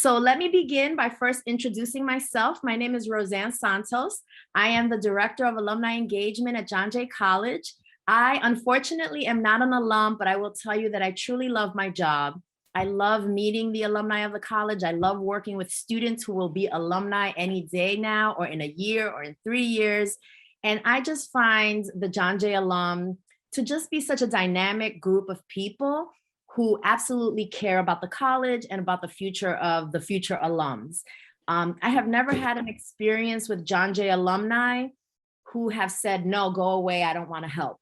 So let me begin by first introducing myself. My name is Roseanne Santos. I am the Director of Alumni Engagement at John Jay College. I unfortunately am not an alum, but I will tell you that I truly love my job. I love meeting the alumni of the college. I love working with students who will be alumni any day now, or in a year, or in 3 years. And I just find the John Jay alum to just be such a dynamic group of people who absolutely care about the college and about the future of the future alums. I have never had an experience with John Jay alumni who have said, no, go away, I don't want to help.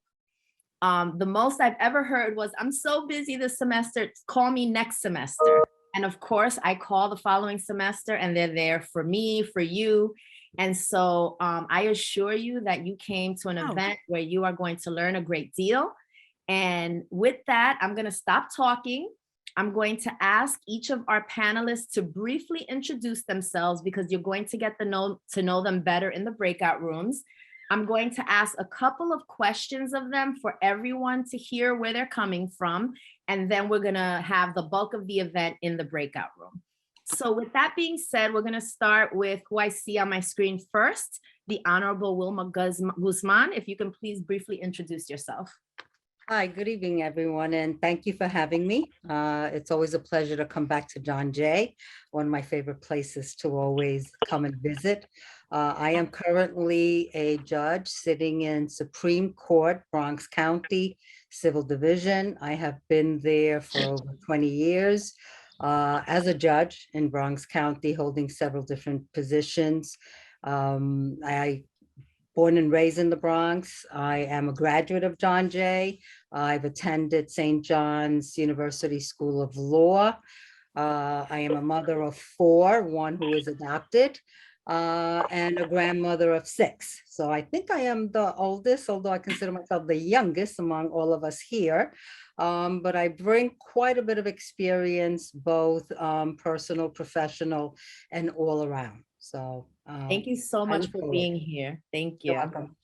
The most I've ever heard was, I'm so busy this semester, call me next semester. And of course, I call the following semester and they're there for me, for you. And so I assure you that you came to an event where you are going to learn a great deal. And with that, I'm going to stop talking. I'm going to ask each of our panelists to briefly introduce themselves because you're going to get to know them better in the breakout rooms. I'm going to ask a couple of questions of them for everyone to hear where they're coming from. And then we're going to have the bulk of the event in the breakout room. So with that being said, we're going to start with who I see on my screen first, the Honorable Wilma Guzman. If you can please briefly introduce yourself. Hi, good evening, everyone, and thank you for having me. It's always a pleasure to come back to John Jay, one of my favorite places to always come and visit. I am currently a judge sitting in Supreme Court, Bronx County Civil Division. I have been there for over 20 years as a judge in Bronx County, holding several different positions. Born and raised in the Bronx. I am a graduate of John Jay. I've attended St. John's University School of Law. I am a mother of 4, one who is adopted, and a grandmother of 6. So I think I am the oldest, although I consider myself the youngest among all of us here. But I bring quite a bit of experience, both personal, professional, and all around. So thank you so much for being here. Thank you. You're welcome.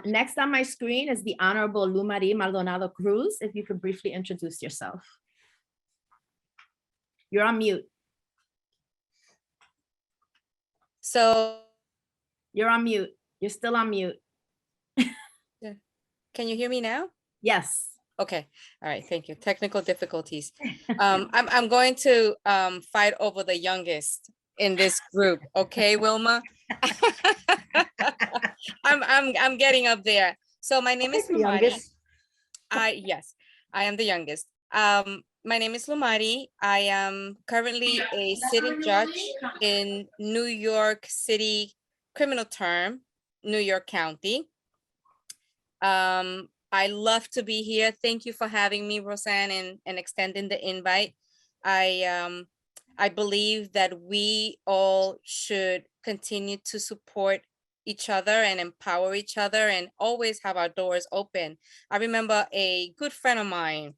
Next on my screen is the Honorable Lumari Maldonado Cruz. If you could briefly introduce yourself. You're on mute. So you're on mute. You're still on mute. Yeah. Can you hear me now? Yes. Okay. All right. Thank you. Technical difficulties. I'm going to fight over the youngest in this group. Okay, Wilma. I'm getting up there. So my name is Lumari. Yes, I am the youngest. My name is Lumari. I am currently a sitting judge in New York City criminal term, New York County. I love to be here. Thank you for having me, Roseanne, and extending the invite. I believe that we all should continue to support each other and empower each other and always have our doors open. I remember a good friend of mine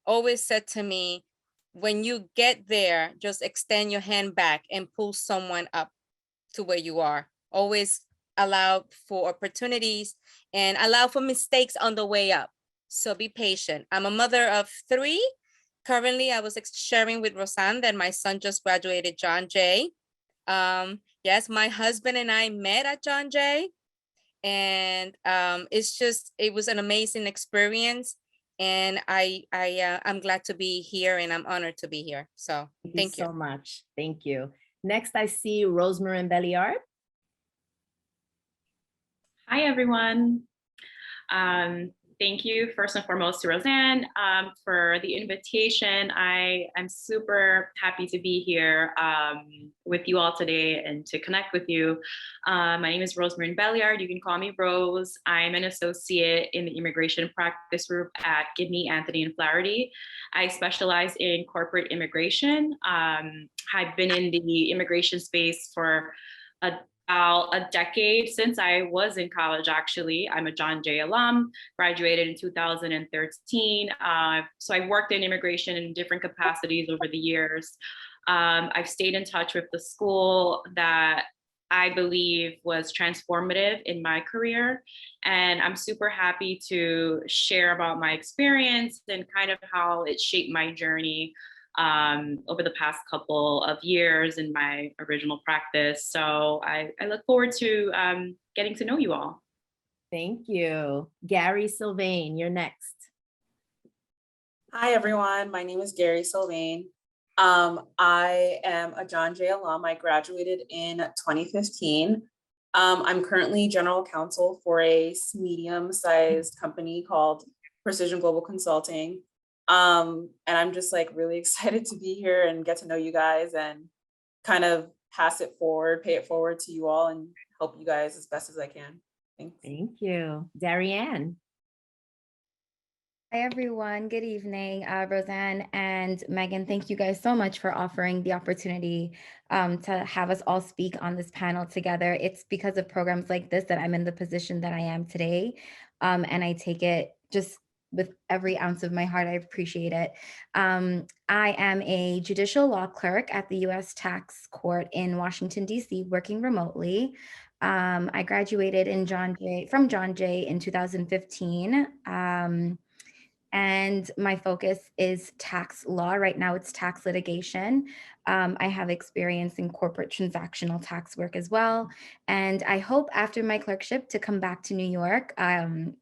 always said to me, when you get there, just extend your hand back and pull someone up to where you are. Always allow for opportunities and allow for mistakes on the way up. So be patient. I'm a mother of 3. Currently, I was sharing with Roseanne that my son just graduated John Jay. Yes, my husband and I met at John Jay. And it was an amazing experience. And I'm glad to be here and I'm honored to be here. So thank you so much. Thank you. Next, I see Rosemary Bellyard. Hi, everyone. Thank you first and foremost to Roseanne for the invitation. I am super happy to be here with you all today and to connect with you. My name is Rosemary Bellyard. You can call me Rose. I'm an associate in the immigration practice group at Gibney, Anthony, and Flaherty. I specialize in corporate immigration. I've been in the immigration space for about a decade since I was in college, actually. I'm a John Jay alum, graduated in 2013. So I worked in immigration in different capacities over the years. I've stayed in touch with the school that I believe was transformative in my career. And I'm super happy to share about my experience and kind of how it shaped my journey over the past couple of years in my original practice. So I look forward to getting to know you all. Thank you. Gary Sylvain, you're next. Hi, everyone. My name is Gary Sylvain. I am a John Jay alum. I graduated in 2015. I'm currently general counsel for a medium-sized company called Precision Global Consulting. And I'm just like really excited to be here and get to know you guys and kind of pass it forward, pay it forward to you all and help you guys as best as I can. Thanks. Thank you. Darianne. Hi, everyone. Good evening, Roseanne and Megan. Thank you guys so much for offering the opportunity to have us all speak on this panel together. It's because of programs like this that I'm in the position that I am today. And I take it just with every ounce of my heart. I appreciate it. I am a judicial law clerk at the U.S. Tax Court in Washington, D.C., working remotely. I graduated from John Jay in 2015. And my focus is tax law. Right now, it's tax litigation. I have experience in corporate transactional tax work as well. And I hope after my clerkship to come back to New York.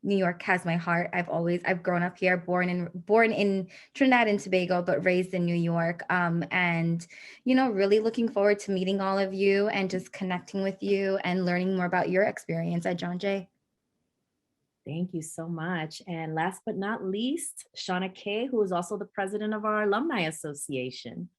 New York has my heart. I've grown up here, born in Trinidad and Tobago, but raised in New York. And, really looking forward to meeting all of you and just connecting with you and learning more about your experience at John Jay. Thank you so much. And last but not least, Shauna Kay, who is also the president of our Alumni Association.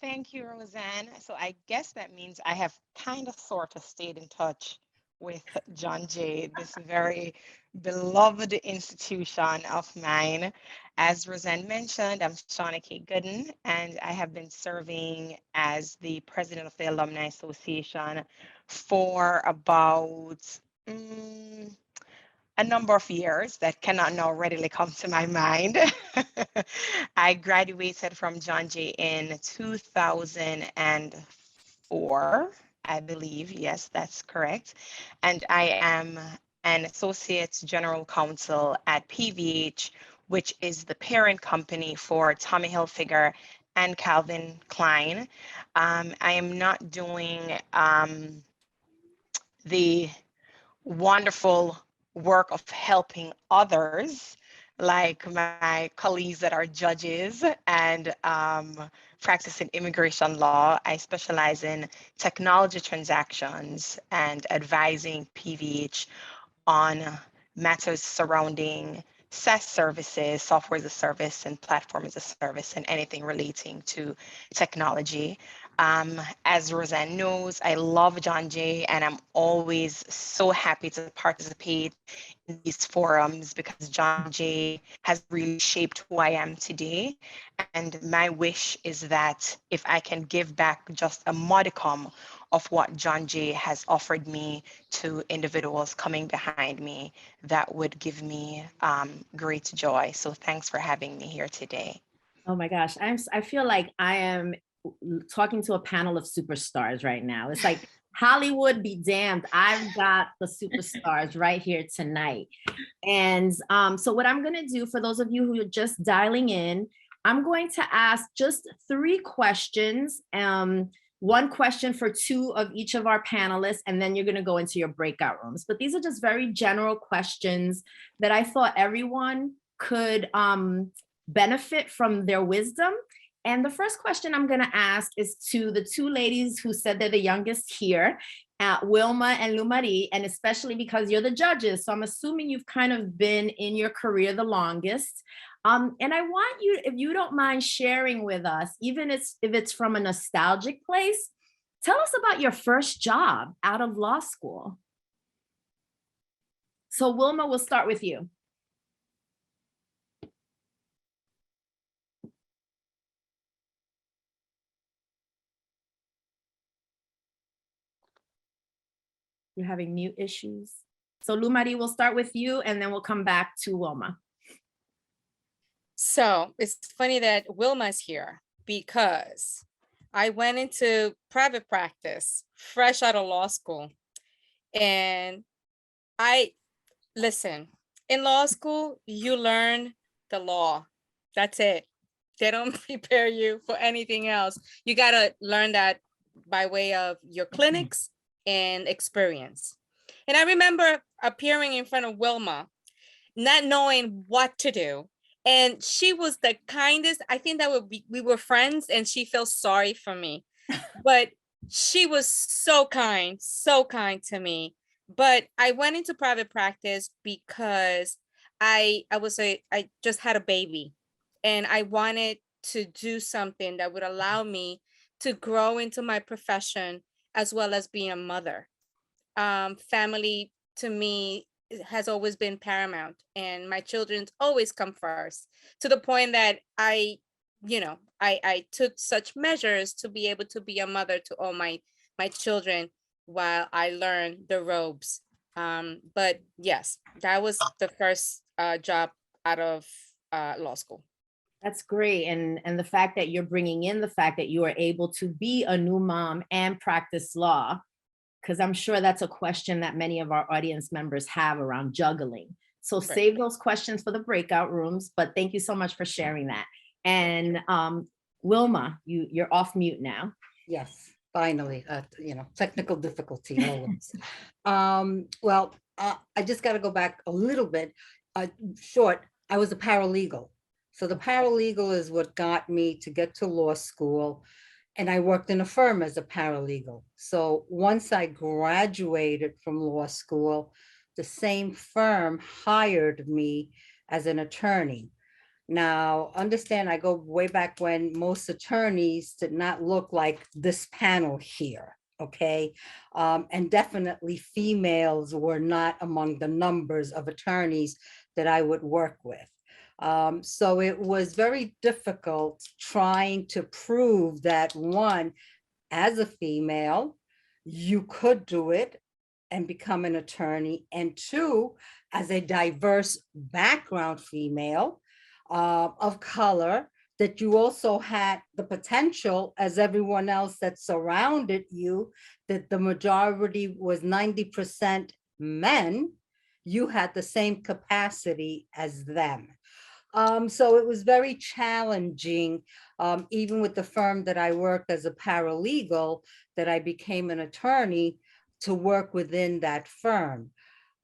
Thank you, Roseanne. So I guess that means I have kind of sort of stayed in touch with John Jay, this very beloved institution of mine. As Roseanne mentioned, I'm Shauna K. Gooden, and I have been serving as the president of the Alumni Association for about a number of years that cannot now readily come to my mind. I graduated from John Jay in 2004, I believe. Yes, that's correct. And I am an associate general counsel at PVH, which is the parent company for Tommy Hilfiger and Calvin Klein. I am not doing the wonderful work of helping others like my colleagues that are judges and practice in immigration law. I specialize in technology transactions and advising PVH on matters surrounding SaaS services, software as a service, and platform as a service, and anything relating to technology. As Roseanne knows, I love John Jay, and I'm always so happy to participate in these forums because John Jay has really shaped who I am today. And my wish is that if I can give back just a modicum of what John Jay has offered me to individuals coming behind me, that would give me great joy. So thanks for having me here today. Oh my gosh, I feel like I am talking to a panel of superstars right now. It's like Hollywood be damned. I've got the superstars right here tonight. And so what I'm gonna do for those of you who are just dialing in, I'm going to ask just 3 questions. One question for 2 of each of our panelists, and then you're gonna go into your breakout rooms. But these are just very general questions that I thought everyone could benefit from their wisdom. And the first question I'm gonna ask is to the 2 ladies who said they're the youngest here, Wilma and Lumari, and especially because you're the judges. So I'm assuming you've kind of been in your career the longest. And I want you, if you don't mind sharing with us, even if it's from a nostalgic place, tell us about your first job out of law school. So Wilma, we'll start with you. You're having mute issues. So Lumari, we'll start with you and then we'll come back to Wilma. So it's funny that Wilma's here because I went into private practice fresh out of law school. And listen, in law school, you learn the law. That's it. They don't prepare you for anything else. You got to learn that by way of your clinics and experience. And I remember appearing in front of Wilma, not knowing what to do. And she was the kindest. I think that we were friends and she felt sorry for me. But she was so kind to me. But I went into private practice because I just had a baby and I wanted to do something that would allow me to grow into my profession as well as being a mother. Family to me has always been paramount, and my children's always come first, to the point that I took such measures to be able to be a mother to all my children while I learned the ropes. But yes, that was the first job out of law school. That's great. And the fact that you're bringing in the fact that you are able to be a new mom and practice law, because I'm sure that's a question that many of our audience members have around juggling. So save those questions for the breakout rooms, but thank you so much for sharing that. And Wilma, you're off mute now. Yes, finally, technical difficulty always. Well, I just got to go back a little bit. Short, I was a paralegal. So the paralegal is what got me to get to law school. And I worked in a firm as a paralegal. So once I graduated from law school, the same firm hired me as an attorney. Now, understand, I go way back when most attorneys did not look like this panel here, okay? And definitely females were not among the numbers of attorneys that I would work with. So it was very difficult trying to prove that, one, as a female, you could do it and become an attorney, and two, as a diverse background female of color, that you also had the potential, as everyone else that surrounded you, that the majority was 90% men, you had the same capacity as them. So it was very challenging, even with the firm that I worked as a paralegal, that I became an attorney, to work within that firm.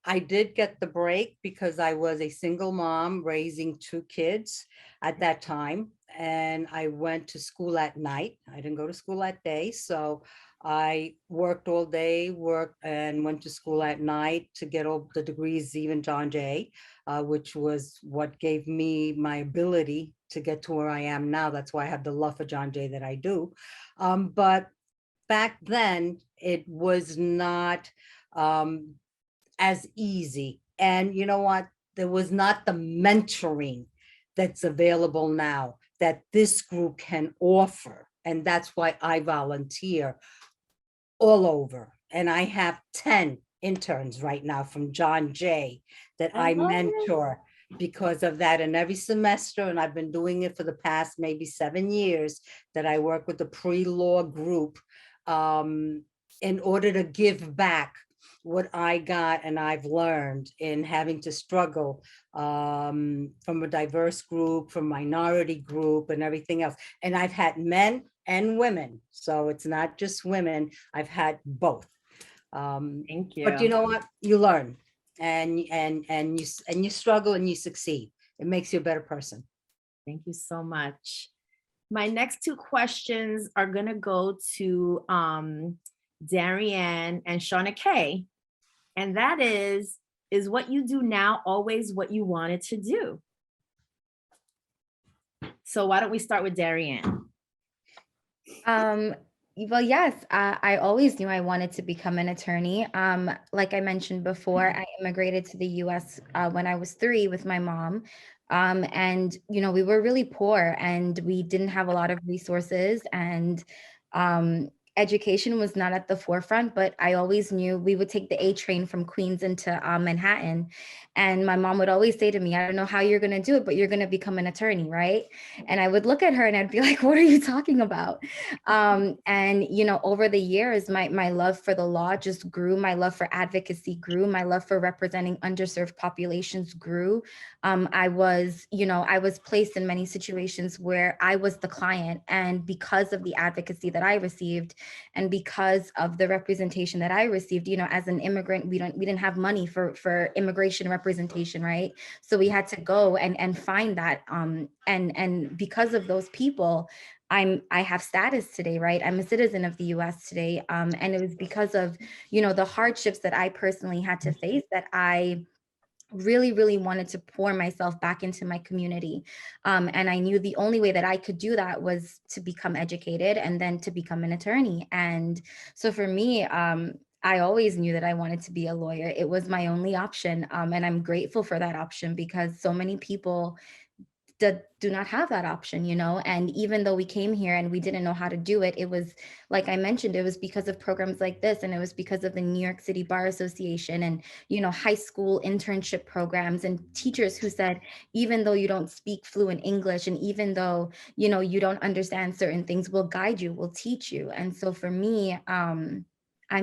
I did get the break because I was a single mom raising 2 kids at that time, and I went to school at night. I didn't go to school at day, so I worked all day, and went to school at night to get all the degrees, even John Jay, which was what gave me my ability to get to where I am now. That's why I have the love for John Jay that I do. But back then, it was not as easy. And you know what? There was not the mentoring that's available now that this group can offer. And that's why I volunteer all over. And I have 10 interns right now from John Jay that I mentor because of that. And every semester, and I've been doing it for the past maybe 7 years, that I work with the pre-law group in order to give back what I got and I've learned in having to struggle from a diverse group, from minority group and everything else. And I've had men and women, so it's not just women. I've had both. Thank you. But you know what? You learn, and you struggle and you succeed. It makes you a better person. Thank you so much. My next 2 questions are going to go to Darianne and Shauna Kay. And that is what you do now always what you wanted to do? So why don't we start with Darianne? Well, yes, I always knew I wanted to become an attorney. Like I mentioned before, I immigrated to the US when I was 3 with my mom. And, we were really poor and we didn't have a lot of resources. And education was not at the forefront, but I always knew we would take the A train from Queens into Manhattan. And my mom would always say to me, I don't know how you're going to do it, but you're going to become an attorney, right? And I would look at her and I'd be like, what are you talking about? And, you know, over the years, my love for the law just grew. My love for advocacy grew. My love for representing underserved populations grew. I was placed in many situations where I was the client. And because of the advocacy that I received, and because of the representation that I received, you know, as an immigrant, we didn't have money for immigration representation, right? So we had to go and find that. And because of those people, I have status today, right? I'm a citizen of the US today. And it was because of, you know, the hardships that I personally had to face that I really, really wanted to pour myself back into my community. And I knew the only way that I could do that was to become educated and then to become an attorney. And so for me, I always knew that I wanted to be a lawyer. It was my only option. And I'm grateful for that option because so many people do not have that option, you know. And even though we came here and we didn't know how to do it, it was, like I mentioned, it was because of programs like this, and it was because of the New York City Bar Association and, you know, high school internship programs and teachers who said, even though you don't speak fluent English, and even though, you know, you don't understand certain things, we'll guide you, we'll teach you. And so for me, I'm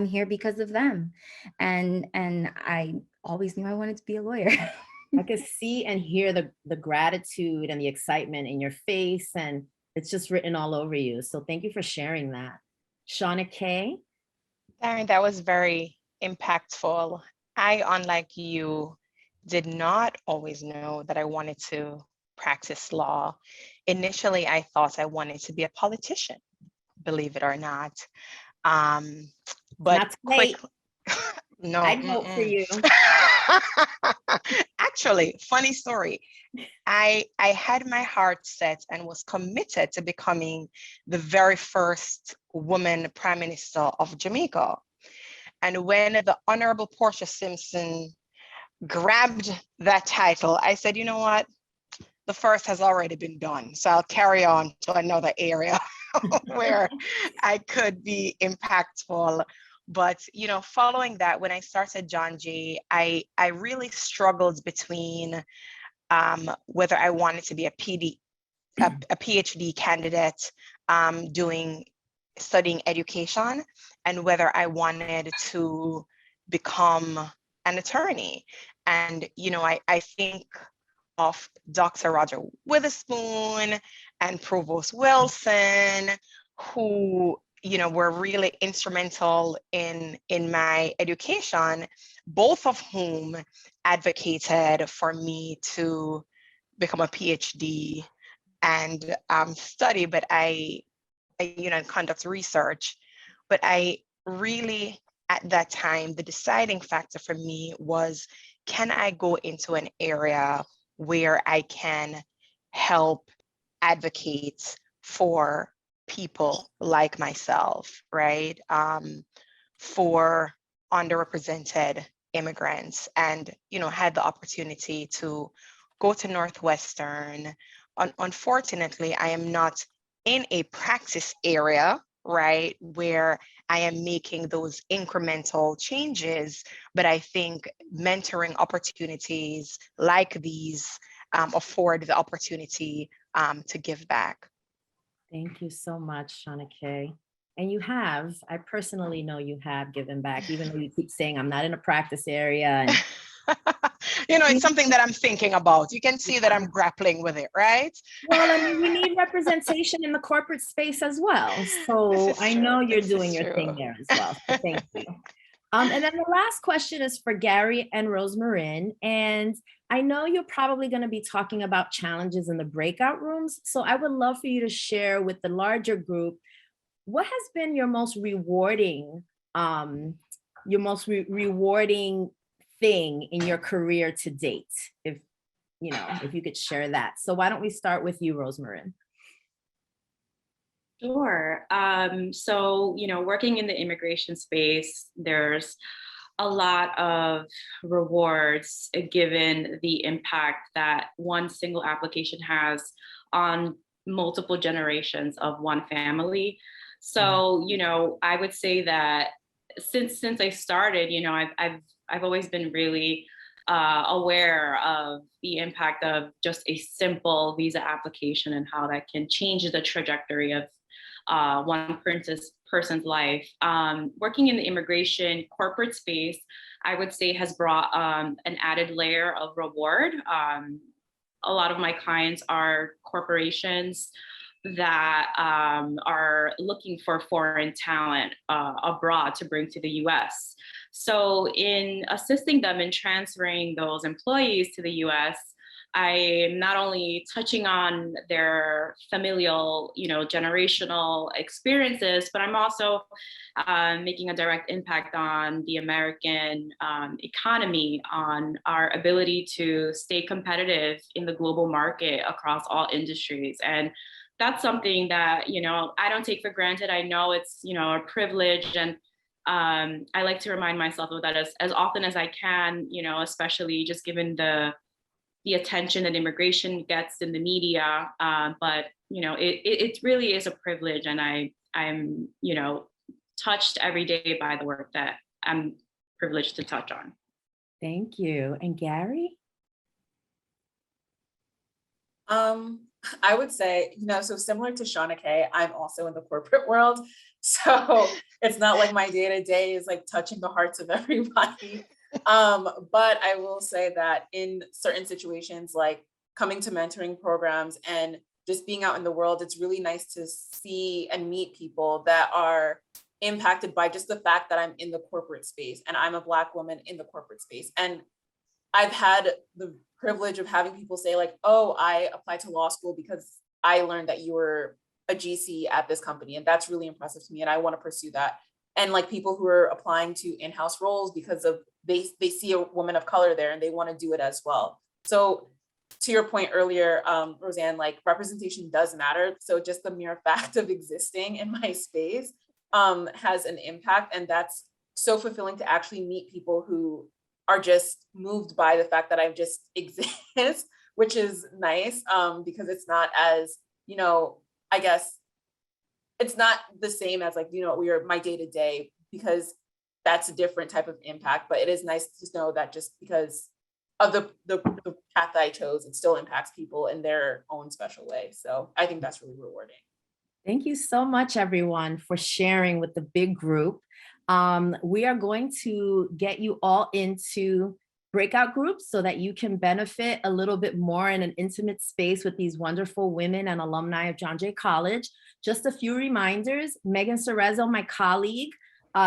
here because of them. And I always knew I wanted to be a lawyer. I could see and hear the gratitude and the excitement in your face, and it's just written all over you. So thank you for sharing that. Shauna Kay. Darren, that was very impactful. I, unlike you, did not always know that I wanted to practice law. Initially, I thought I wanted to be a politician, believe it or not. But Not too late. No. I'd vote for you. Actually, funny story. I had my heart set and was committed to becoming the very first woman prime minister of Jamaica. And when the Honorable Portia Simpson grabbed that title, I said, you know what? The first has already been done. So I'll carry on to another area where I could be impactful. But, you know, following that, when I started John Jay, I really struggled between whether I wanted to be a PhD candidate studying education, and whether I wanted to become an attorney. And, you know, I think of Dr. Roger Witherspoon and Provost Wilson, who, you know, were really instrumental in my education, both of whom advocated for me to become a PhD and study, but I conduct research. But I really, at that time, the deciding factor for me was, can I go into an area where I can help advocate for people like myself, right? For underrepresented immigrants, and, you know, had the opportunity to go to Northwestern. Unfortunately, I am not in a practice area, right, where I am making those incremental changes, but I think mentoring opportunities like these afford the opportunity to give back. Thank you so much, Shauna Kay. And I personally know you have given back, even though you keep saying I'm not in a practice area. And you know, it's something that I'm thinking about. You can see that I'm grappling with it, right? Well, I mean, we need representation in the corporate space as well. So I know you're doing your thing there as well. So thank you. And then the last question is for Gary and Rosemary. And I know you're probably going to be talking about challenges in the breakout rooms. So I would love for you to share with the larger group, what has been your most rewarding, rewarding thing in your career to date? If you could share that. So why don't we start with you, Rosemary? Sure. So, you know, working in the immigration space, there's a lot of rewards given the impact that one single application has on multiple generations of one family. So, you know, I would say that since I started, you know, I've always been really aware of the impact of just a simple visa application and how that can change the trajectory of one person's life. Working in the immigration corporate space, I would say has brought an added layer of reward. A lot of my clients are corporations that are looking for foreign talent abroad to bring to the US. So in assisting them in transferring those employees to the US, I'm not only touching on their familial, you know, generational experiences, but I'm also making a direct impact on the American economy, on our ability to stay competitive in the global market across all industries. And that's something that, you know, I don't take for granted. I know it's, you know, a privilege, and I like to remind myself of that as often as I can, you know, especially just given the attention that immigration gets in the media. But, you know, it really is a privilege, and I'm, you know, touched every day by the work that I'm privileged to touch on. Thank you. And Gary? I would say, you know, so similar to Shauna Kay, I'm also in the corporate world. So it's not like my day-to-day is like touching the hearts of everybody. But I will say that in certain situations, like coming to mentoring programs and just being out in the world, it's really nice to see and meet people that are impacted by just the fact that I'm in the corporate space and I'm a Black woman in the corporate space. And I've had the privilege of having people say like, oh, I applied to law school because I learned that you were a GC at this company. And that's really impressive to me. And I want to pursue that. And like people who are applying to in-house roles because of they see a woman of color there and they want to do it as well. So to your point earlier, Roseanne, like representation does matter. So just the mere fact of existing in my space has an impact. And that's so fulfilling to actually meet people who are just moved by the fact that I just exist, which is nice because it's not as, you know, I guess it's not the same as like, you know, we are my day to day because that's a different type of impact. But it is nice to know that just because of the path that I chose, it still impacts people in their own special way. So I think that's really rewarding. Thank you so much, everyone, for sharing with the big group. We are going to get you all into breakout groups so that you can benefit a little bit more in an intimate space with these wonderful women and alumni of John Jay College. Just a few reminders. Megan Cerezo, my colleague,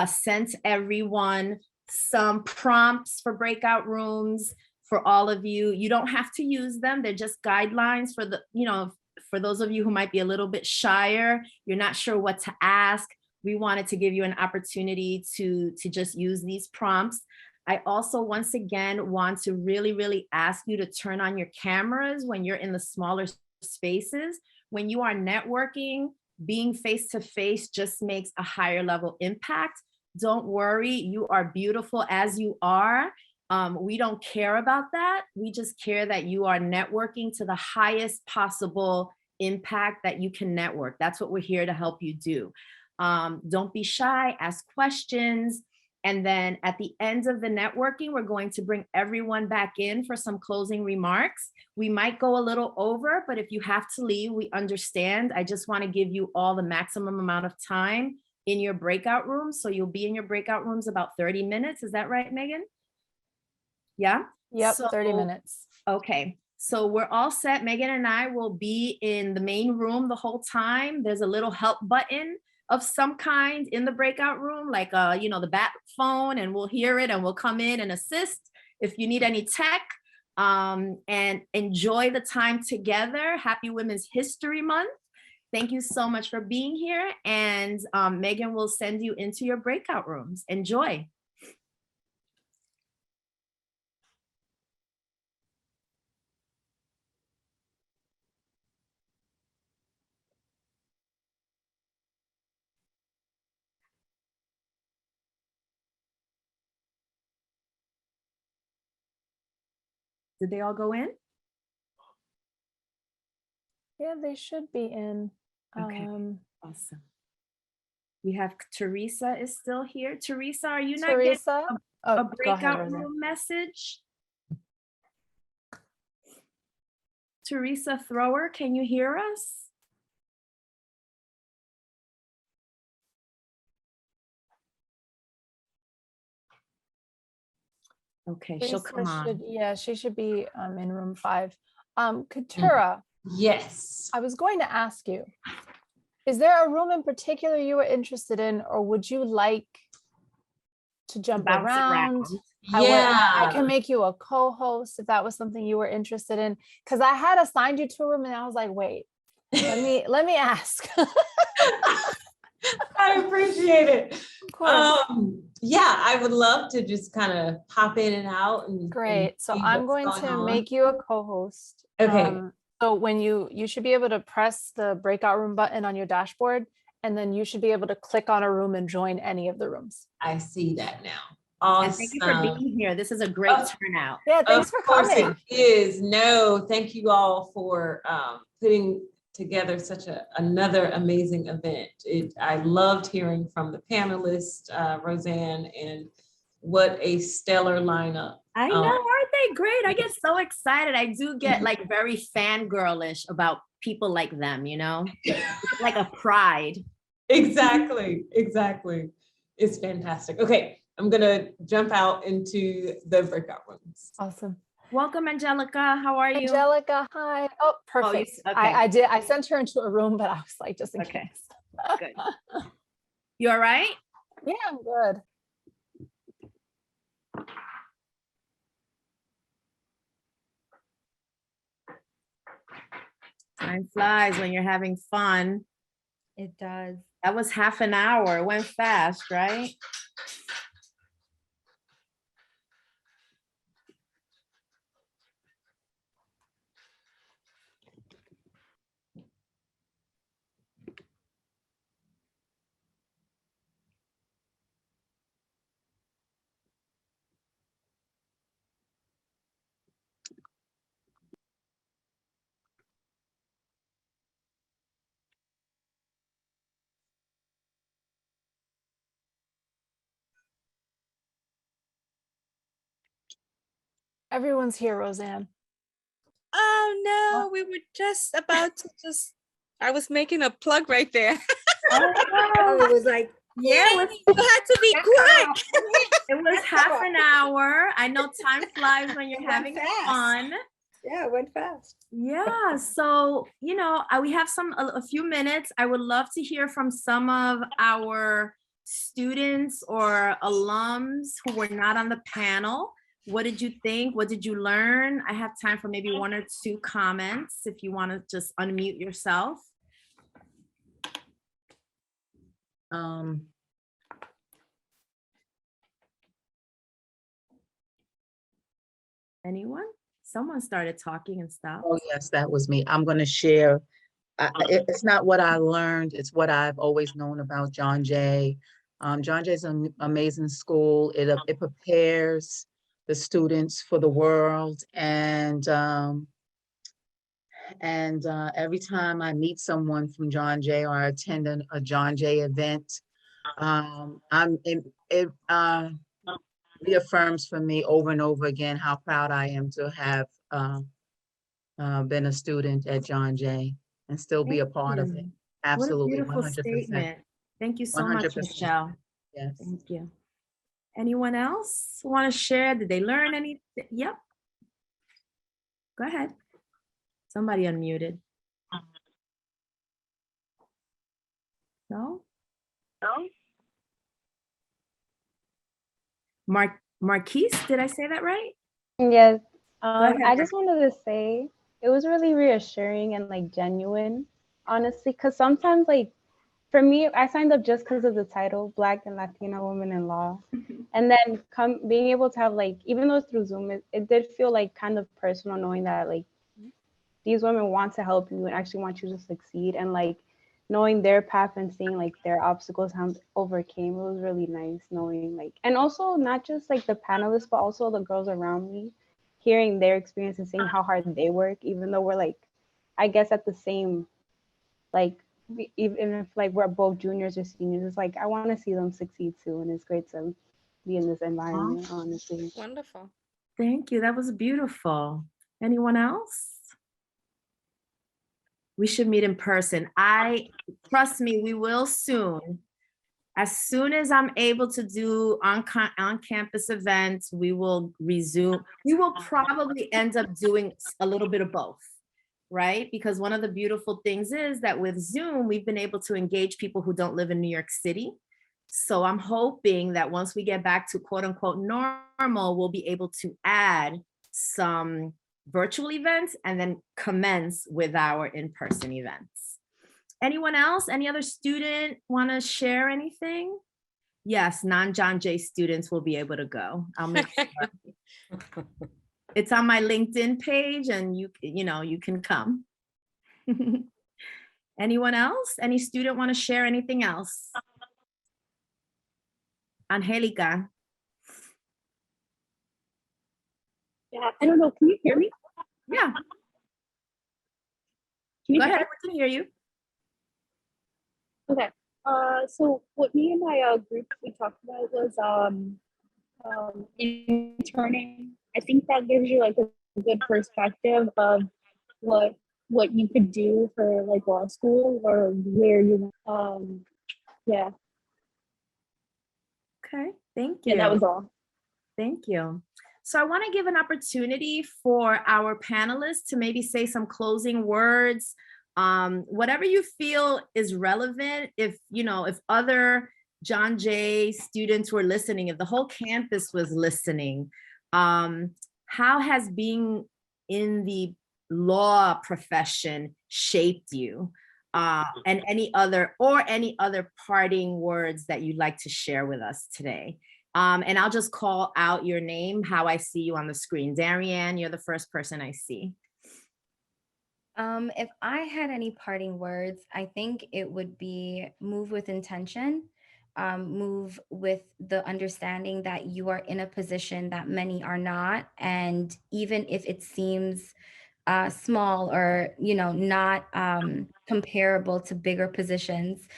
sent everyone some prompts for breakout rooms for all of you. You don't have to use them. They're just guidelines for the, you know, for those of you who might be a little bit shyer, you're not sure what to ask. We wanted to give you an opportunity to just use these prompts. I also, once again, want to really ask you to turn on your cameras when you're in the smaller spaces. When you are networking, being face-to-face just makes a higher level impact. Don't worry, you are beautiful as you are. We don't care about that. We just care that you are networking to the highest possible impact that you can network. That's what we're here to help you do. Don't be shy, ask questions. And then at the end of the networking, we're going to bring everyone back in for some closing remarks. We might go a little over, but if you have to leave, we understand. I just want to give you all the maximum amount of time in your breakout rooms. So you'll be in your breakout rooms about 30 minutes. Is that right, Megan? Yeah? Yep, So, 30 minutes. Okay. So we're all set. Megan and I will be in the main room the whole time. There's a little help button of some kind in the breakout room, like you know, the bat phone, and we'll hear it and we'll come in and assist if you need any tech. And enjoy the time together. Happy Women's History Month. Thank you so much for being here. And Megan will send you into your breakout rooms. Enjoy. Did they all go in? Yeah, they should be in. Okay. Awesome. We have Teresa is still here. Teresa, are you not Teresa? getting Oh, a go ahead, breakout Roseanne. room message? Teresa Thrower, can you hear us? Okay, she'll Teresa come on. Yeah, she should be in room 5. Katura, Yes. I was going to ask you, is there a room in particular you were interested in, or would you like to jump Bounce around? around. I can make you a co-host if that was something you were interested in. Because I had assigned you to a room and I was like, wait, let me ask. I appreciate it. Of course. Yeah, I would love to just kind of pop in and out and Great. So see I'm what's going to on. make you a co-host. Okay. So when you should be able to press the breakout room button on your dashboard, and then you should be able to click on a room and join any of the rooms. I see that now. And Awesome. thank you for being here. This is a great turnout. Yeah, thanks for coming. It is. No, thank you all for putting together such another amazing event. I loved hearing from the panelists, Roseanne, and what a stellar lineup. I know, aren't they great? I get so excited. I do get like very fangirlish about people like them, you know, it's like a pride. Exactly. It's fantastic. Okay, I'm gonna jump out into the breakout rooms. Awesome. Welcome, Angelica. How are you? Angelica, hi. Oh, perfect. okay. I sent her into a room, but I was like, just in Okay. case. Good. You all right? Yeah, I'm good. Time flies when you're having fun. It does. That was half an hour. It went fast, right? Everyone's here, Roseanne. Oh no, we were just about to I was making a plug right there. Oh, it was like, yeah, You had to be quick. it was half an hour. I know time flies when you're It went having fast. fun. yeah, it went fast. Yeah, so you know, we have a few minutes. I would love to hear from some of our students or alums who were not on the panel. What did you think? What did you learn? I have time for maybe 1 or 2 comments if you want to just unmute yourself. Anyone? Someone started talking and stopped. Oh, yes, that was me. I'm going to share. It's not what I learned. It's what I've always known about John Jay. John Jay is an amazing school. It prepares the students for the world. And every time I meet someone from John Jay or I attend a John Jay event, it reaffirms for me over and over again how proud I am to have been a student at John Jay and still be a part of it. Absolutely, What a beautiful 100%. statement. Thank you so much, 100%. Michelle. Yes. Thank you. Anyone else want to share? Did they learn anything? Yep. Go ahead. Somebody unmuted. No? No? Marquise, did I say that right? Yes. ahead, I just wanted to say it was really reassuring and like genuine, honestly, because sometimes like for me, I signed up just because of the title, Black and Latina Women in Law. And then being able to have like, even though it's through Zoom, it did feel like kind of personal knowing that like these women want to help you and actually want you to succeed, and like knowing their path and seeing like their obstacles how overcame. It was really nice knowing like, and also not just like the panelists, but also the girls around me, hearing their experience and seeing how hard they work, even though we're like, I guess at the same like even if like we're both juniors or seniors, it's like I want to see them succeed too, and it's great to be in this environment, honestly. Wonderful. Thank you. That was beautiful. Anyone else? We should meet in person. Trust me, we will soon. As soon as I'm able to do on-campus events, we will resume. We will probably end up doing a little bit of both, right? Because one of the beautiful things is that with Zoom, we've been able to engage people who don't live in New York City. So I'm hoping that once we get back to quote unquote normal, we'll be able to add some virtual events and then commence with our in-person events. Anyone else? Any other student want to share anything? Yes, non-John Jay students will be able to go. I'll make sure. It's on my LinkedIn page and you can come. Anyone else? Any student want to share anything else? Angelica. Yeah, I don't know. Can you hear me? Yeah. Can you Go hear ahead, me? we can hear you. Okay. So what me and my group we talked about was interning. I think that gives you like a good perspective of what you could do for like law school or where you yeah. Okay, thank you. Yeah, that was all. Thank you. So I want to give an opportunity for our panelists to maybe say some closing words, whatever you feel is relevant. If other John Jay students were listening, if the whole campus was listening, how has being in the law profession shaped you? And any other parting words that you'd like to share with us today. And I'll just call out your name, how I see you on the screen. Darianne, you're the first person I see. If I had any parting words, I think it would be move with intention, move with the understanding that you are in a position that many are not. And even if it seems small or not comparable to bigger positions,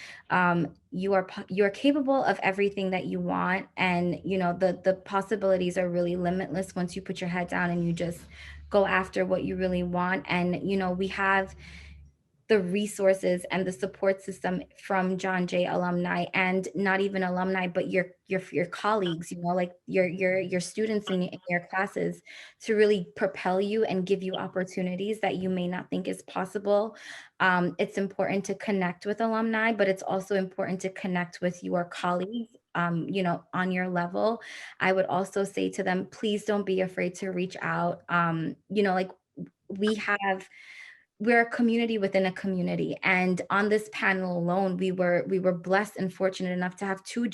you're capable of everything that you want, and the possibilities are really limitless once you put your head down and you just go after what you really want. And we have the resources and the support system from John Jay alumni, and not even alumni, but your colleagues, like your students in your classes, to really propel you and give you opportunities that you may not think is possible. It's important to connect with alumni, but it's also important to connect with your colleagues, on your level. I would also say to them, please don't be afraid to reach out. Like we're a community within a community. And on this panel alone, we were blessed and fortunate enough to have two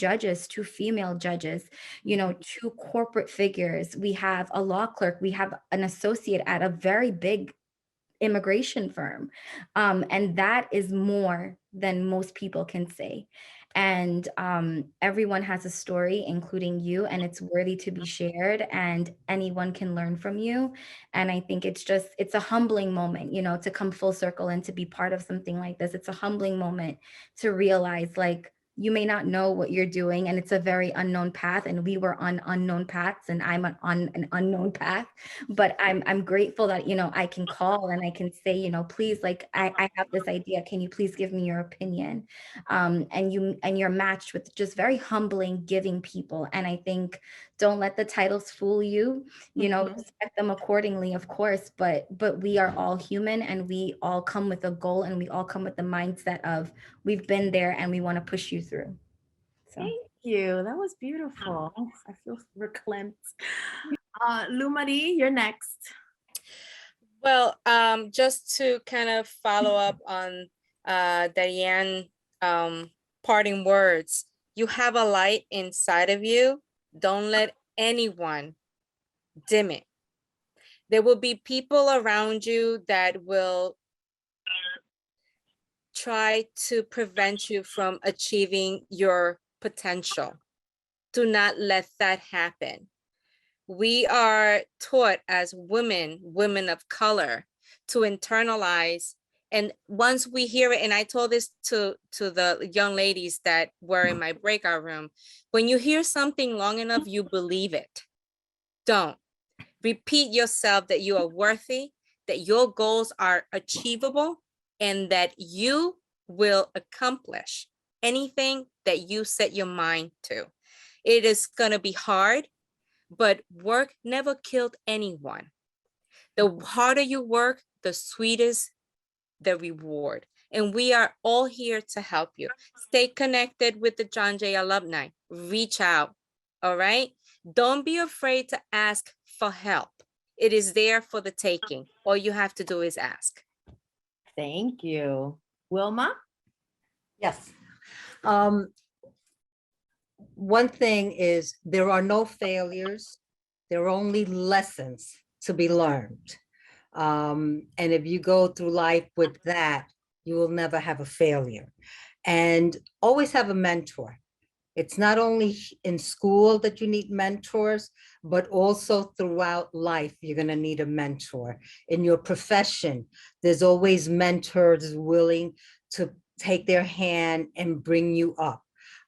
female judges, two corporate figures. We have a law clerk, we have an associate at a very big immigration firm. And that is more than most people can say. And everyone has a story, including you, and it's worthy to be shared, and anyone can learn from you. And I think it's a humbling moment, to come full circle and to be part of something like this. It's a humbling moment to realize, like, you may not know what you're doing, and it's a very unknown path, and we were on unknown paths, and I'm on an unknown path. But I'm grateful that I can call and I can say, please, like, I have this idea, can you please give me your opinion? And you're matched with just very humbling, giving people. And I think, don't let the titles fool you, respect them accordingly, of course, but we are all human, and we all come with a goal, and we all come with the mindset of, we've been there and we want to push you through. So thank you. That was beautiful. I feel reclaimed. Lumari, you're next. Well, just to kind of follow up on Diane, parting words. You have a light inside of you. Don't let anyone dim it. There will be people around you that will try to prevent you from achieving your potential. Do not let that happen. We are taught as women of color, to internalize And once we hear it, and I told this to the young ladies that were in my breakout room, when you hear something long enough, you believe it. Don't. Repeat yourself that you are worthy, that your goals are achievable, and that you will accomplish anything that you set your mind to. It is going to be hard, but work never killed anyone. The harder you work, the sweetest the reward. And we are all here to help you. Stay connected with the John Jay alumni. Reach out, all right? Don't be afraid to ask for help. It is there for the taking. All you have to do is ask. Thank you. Wilma? Yes. One thing is there are no failures. There are only lessons to be learned. And if you go through life with that, you will never have a failure. And always have a mentor. It's not only in school that you need mentors, but also throughout life, you're going to need a mentor. In your profession, there's always mentors willing to take their hand and bring you up.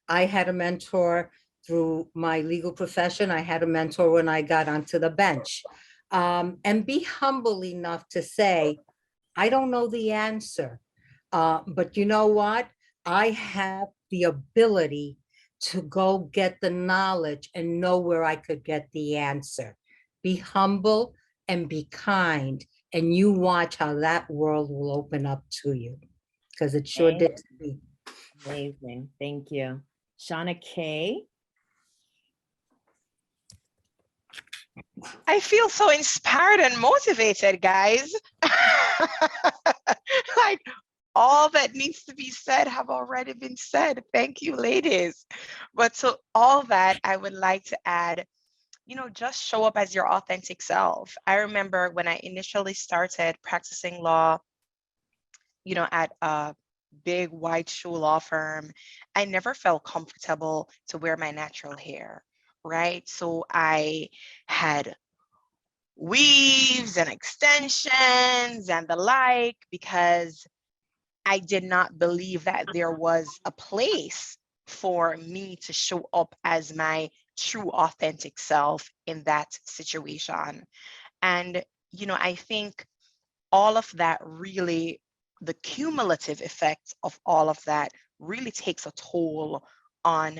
I had a mentor through my legal profession. I had a mentor when I got onto the bench. And be humble enough to say, I don't know the answer, but you know what? I have the ability to go get the knowledge and know where I could get the answer. Be humble and be kind, and you watch how that world will open up to you, because it sure did to me. Amazing. Thank you. Shauna K. I feel so inspired and motivated, guys. Like all that needs to be said have already been said. Thank you, ladies. But to all that, I would like to add, just show up as your authentic self. I remember when I initially started practicing law, at a big white shoe law firm, I never felt comfortable to wear my natural hair, right? So I had weaves and extensions and the like, because I did not believe that there was a place for me to show up as my true authentic self in that situation. And, I think all of that really, the cumulative effects of all of that really takes a toll on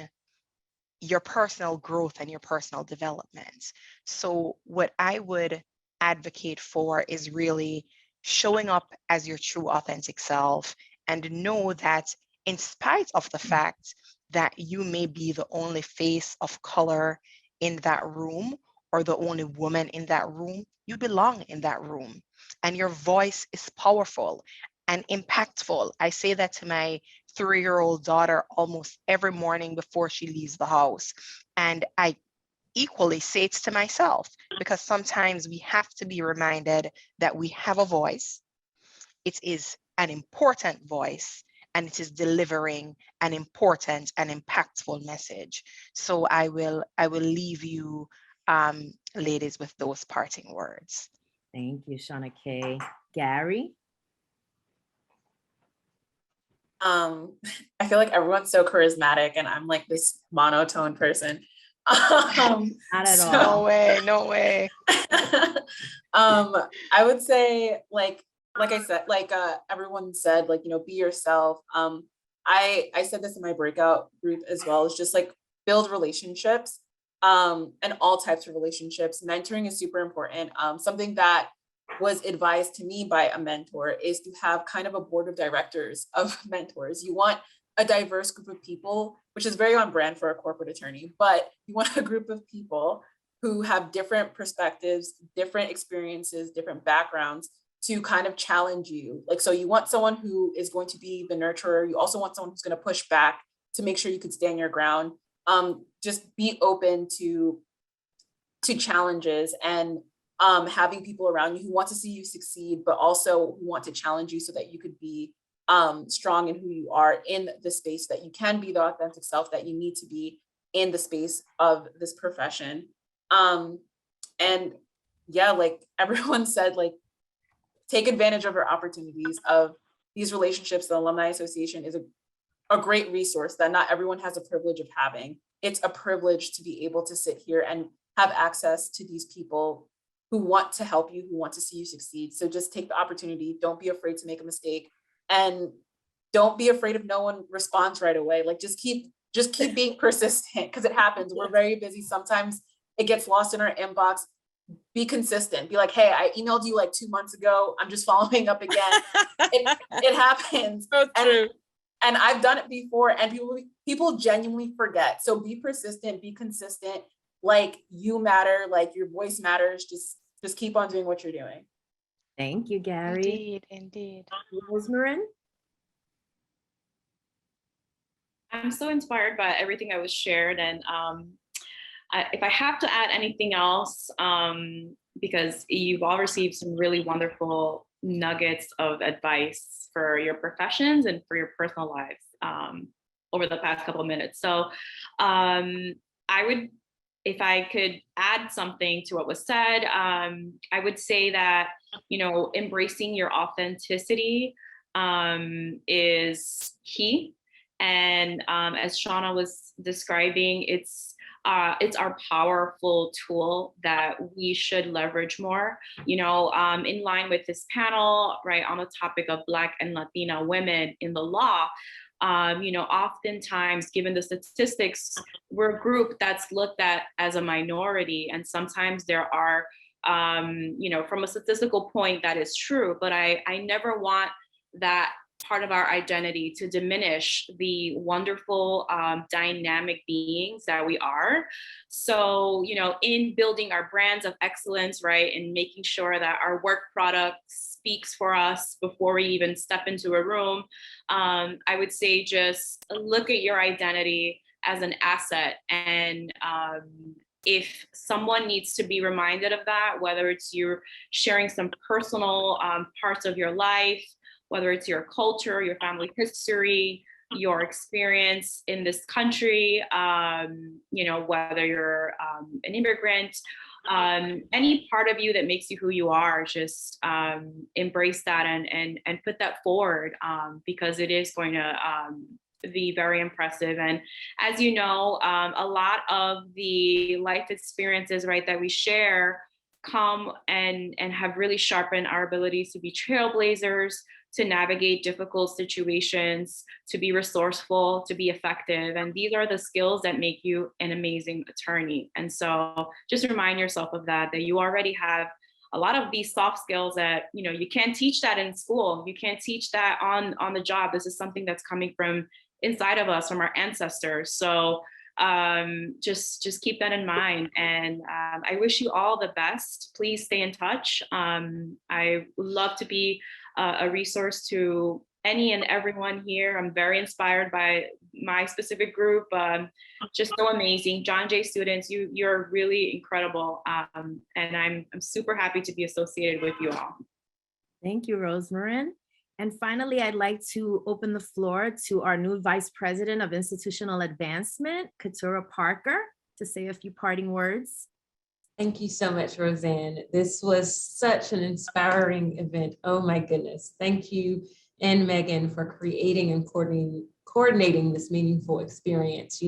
your personal growth and your personal development. So what I would advocate for is really showing up as your true authentic self, and know that in spite of the fact that you may be the only face of color in that room or the only woman in that room, you belong in that room, and your voice is powerful and impactful. I say that to my 3-year-old daughter almost every morning before she leaves the house. And I equally say it to myself, because sometimes we have to be reminded that we have a voice. It is an important voice, and it is delivering an important and impactful message. So I will leave you, ladies, with those parting words. Thank you, Shauna K. Gary? I feel like everyone's so charismatic and I'm like this monotone person. Not at all. No way. I would say like I said, everyone said, be yourself. I said this in my breakout group as well. It's just like build relationships, and all types of relationships. Mentoring is super important. Something that was advised to me by a mentor is to have kind of a board of directors of mentors. You want a diverse group of people, which is very on brand for a corporate attorney, but you want a group of people who have different perspectives, different experiences, different backgrounds to kind of challenge you. So you want someone who is going to be the nurturer. You also want someone who's going to push back to make sure you could stand your ground. Just be open to challenges, and having people around you who want to see you succeed, but also who want to challenge you so that you could be strong in who you are in the space, that you can be the authentic self that you need to be in the space of this profession. And yeah, like everyone said, take advantage of your opportunities, of these relationships, the Alumni Association is a great resource that not everyone has the privilege of having. It's a privilege to be able to sit here and have access to these people who want to help you, who want to see you succeed. So just take the opportunity. Don't be afraid to make a mistake, and don't be afraid if no one responds right away. Like just keep being persistent, because it happens. We're very busy. Sometimes it gets lost in our inbox. Be consistent. Be like, hey, I emailed you like 2 months ago. I'm just following up again. It happens. So true. And I've done it before, and people genuinely forget. So be persistent, be consistent. Like, you matter, like your voice matters. Just keep on doing what you're doing. Thank you, Gary. Indeed. Rosemary? I'm so inspired by everything that was shared. And if I have to add anything else, because you've all received some really wonderful nuggets of advice for your professions and for your personal lives over the past couple of minutes. So I would, if I could add something to what was said, I would say that, embracing your authenticity is key. And as Shauna was describing, it's our powerful tool that we should leverage more. In line with this panel, right, on the topic of Black and Latina women in the law, oftentimes, given the statistics, we're a group that's looked at as a minority, and sometimes there are, from a statistical point, that is true, but I never want that part of our identity to diminish the wonderful dynamic beings that we are. So, in building our brands of excellence, right, and making sure that our work product speaks for us before we even step into a room, I would say just look at your identity as an asset. And if someone needs to be reminded of that, whether it's you sharing some personal parts of your life, whether it's your culture, your family history, your experience in this country, whether you're an immigrant, any part of you that makes you who you are, just embrace that and put that forward, because it is going to be very impressive. And as you know, a lot of the life experiences, right, that we share come and have really sharpened our abilities to be trailblazers, to navigate difficult situations, to be resourceful, to be effective. And these are the skills that make you an amazing attorney. And so just remind yourself of that you already have a lot of these soft skills that, you can't teach that in school. You can't teach that on the job. This is something that's coming from inside of us, from our ancestors. So just keep that in mind. And I wish you all the best. Please stay in touch. I would love to be a resource to any and everyone here. I'm very inspired by my specific group. Just so amazing. John Jay students, you're really incredible. And I'm super happy to be associated with you all. Thank you, Rosemary. And finally, I'd like to open the floor to our new Vice President of Institutional Advancement, Katura Parker, to say a few parting words. Thank you so much, Roseanne. This was such an inspiring event. Oh my goodness. Thank you and Megan for creating and coordinating this meaningful experience.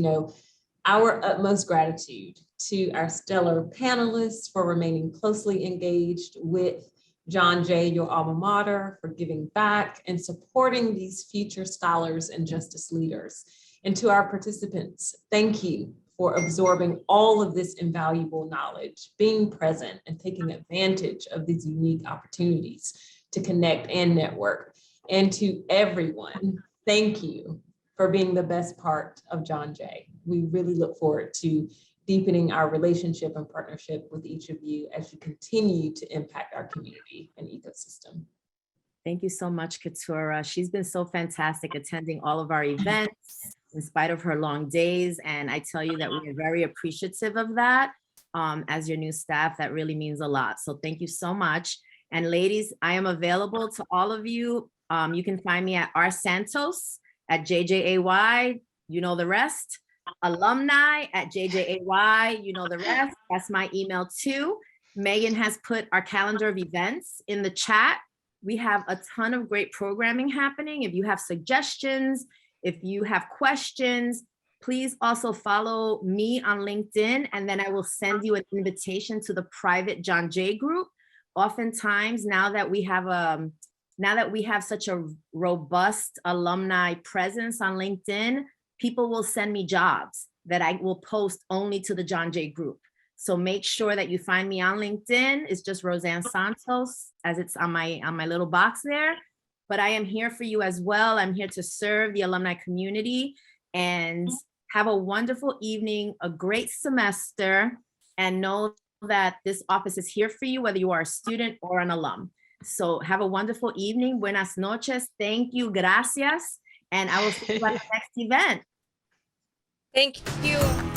Our utmost gratitude to our stellar panelists for remaining closely engaged with John Jay, your alma mater, for giving back and supporting these future scholars and justice leaders. And to our participants, thank you for absorbing all of this invaluable knowledge, being present and taking advantage of these unique opportunities to connect and network. And to everyone, thank you for being the best part of John Jay. We really look forward to deepening our relationship and partnership with each of you as you continue to impact our community and ecosystem. Thank you so much, Katura. She's been so fantastic attending all of our events in spite of her long days. And I tell you that we are very appreciative of that. As your new staff, that really means a lot. So thank you so much. And ladies, I am available to all of you. You can find me at rsantos at JJAY, you know the rest. Alumni at JJAY, you know the rest. That's my email too. Megan has put our calendar of events in the chat. We have a ton of great programming happening. If you have suggestions, if you have questions, please also follow me on LinkedIn, and then I will send you an invitation to the private John Jay group. Oftentimes, now that we have such a robust alumni presence on LinkedIn, people will send me jobs that I will post only to the John Jay group. So make sure that you find me on LinkedIn. It's just Roseanne Santos, as it's on my little box there. But I am here for you as well. I'm here to serve the alumni community, and have a wonderful evening, a great semester, and know that this office is here for you, whether you are a student or an alum. So have a wonderful evening. Buenas noches. Thank you. Gracias. And I will see you at the next event. Thank you.